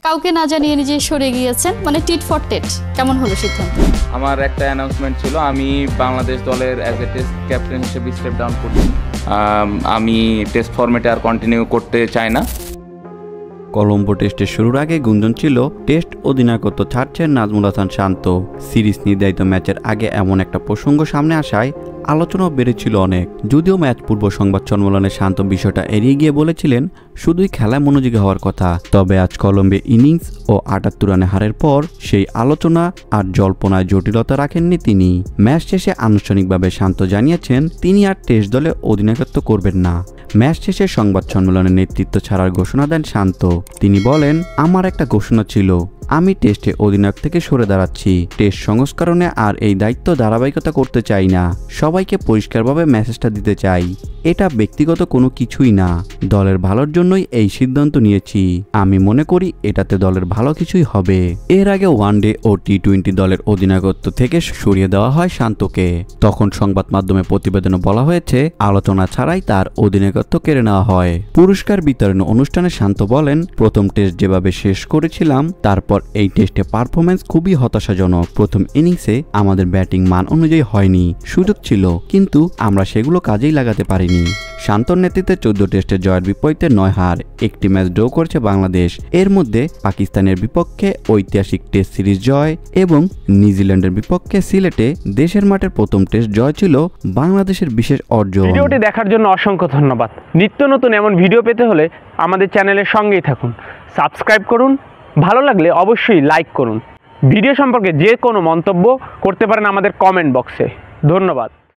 কাউকে না জানিয়ে নিজে সরে গিয়েছেন, মানে টিট ফর টেট। কেমন হলো সিদ্ধান্ত? আমার একটা অ্যানাউন্সমেন্ট ছিল, আমি বাংলাদেশ দলের অ্যাজ এ টেস্ট ক্যাপ্টেন হিসেবে স্টেপ ডাউন করছি। আমি টেস্ট ফরম্যাটে আর কন্টিনিউ করতে চাই না। কলম্বো টেস্টের শুরুর আগে গুঞ্জন ছিল টেস্ট অধিনায়কত্ব ছাড়ছেন নাজমুল হাসান শান্ত। সিরিজ নির্ধারিত ম্যাচের আগে এমন একটা প্রসঙ্গ সামনে আসায় আলোচনাও বেড়েছিল অনেক। যদিও ম্যাচ পূর্ব সংবাদ সম্মেলনে শান্ত বিষয়টা এড়িয়ে গিয়ে বলেছিলেন শুধুই খেলায় মনোযোগী হওয়ার কথা। তবে আজ কলম্বে ইনিংস ও ৭৮ রানে হারের পর সেই আলোচনা আর জল্পনায় জটিলতা রাখেননি তিনি। ম্যাচ শেষে আনুষ্ঠানিকভাবে শান্ত জানিয়েছেন তিনি আর টেস্ট দলে অধিনায়কত্ব করবেন না। ম্যাচ শেষে সংবাদ সম্মেলনে নেতৃত্ব ছাড়ার ঘোষণা দেন শান্ত। তিনি বলেন, আমার একটা ঘোষণা ছিল, আমি টেস্টে অধিনায়ক থেকে সরে দাঁড়াচ্ছি। টেস্ট সংস্করণে আর এই দায়িত্ব ধারাবাহিকতা করতে চাই না। সবাইকে পরিষ্কারভাবে মেসেজটা দিতে চাই, এটা ব্যক্তিগত কোনো কিছুই না, দলের ভালোর জন্যই এই সিদ্ধান্ত নিয়েছি। আমি মনে করি এটাতে দলের ভালো কিছুই হবে। এর আগে ওয়ানডে ও টি-20 দলের অধিনায়কত্ব থেকে সরিয়ে দেওয়া হয় শান্তকে। তখন সংবাদ মাধ্যমে প্রতিবেদনে বলা হয়েছে আলোচনা ছাড়াই তার অধিনায়কত্ব কেড়ে নেওয়া হয়। পুরস্কার বিতরণ অনুষ্ঠানে শান্ত বলেন, প্রথম টেস্ট যেভাবে শেষ করেছিলাম তারপর এই টেস্টে পারফরমেন্স খুবই হতাশাজনক। প্রথম ইনিংসে আমাদের ব্যাটিং মান অনুযায়ী হয়নি, সুযোগ ছিল কিন্তু আমরা সেগুলো কাজেই লাগাতে পারিনি। শান্তর নেতৃত্বে 14 টেস্টে জয়ের বিপরীতে 9 হার, একটি ম্যাচ ড্র করেছে বাংলাদেশ। এর মধ্যে পাকিস্তানের বিপক্ষে ঐতিহাসিক টেস্ট সিরিজ জয় এবং নিউজিল্যান্ডের বিপক্ষে সিলেটে দেশের মাঠের প্রথম টেস্ট জয় ছিল বাংলাদেশের বিশেষ অর্জন। ভিডিওটি দেখার জন্য অসংখ্য ধন্যবাদ। নিত্য নতুন এমন ভিডিও পেতে হলে আমাদের চ্যানেলের সঙ্গেই থাকুন, সাবস্ক্রাইব করুন, ভালো লাগলে অবশ্যই লাইক করুন। ভিডিও সম্পর্কে যে কোনো মন্তব্য করতে পারেন আমাদের কমেন্ট বক্সে। ধন্যবাদ।